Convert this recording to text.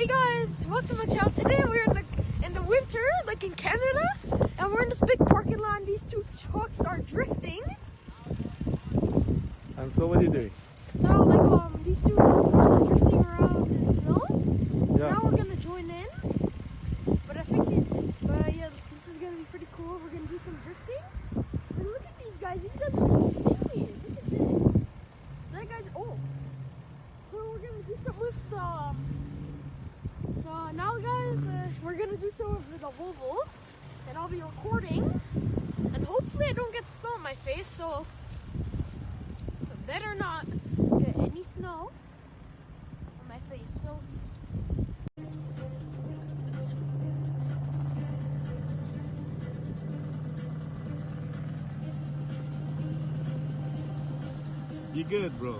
Hey guys, welcome to my channel. Today we're in the winter, like in Canada, and we're in this big parking lot and these two trucks are drifting. And so what are you doing? So like these two cars are drifting around in the snow. So Yeah. now we're gonna join in. But I think yeah, this is gonna be pretty cool. We're gonna do some drifting. And look at these guys. These guys are insane. Look at this. That guy's old. So we're gonna do something with the So now guys, we're gonna do some with the Volvo, and I'll be recording, and hopefully I don't get snow on my face, so better not get any snow on my face. So You good, bro?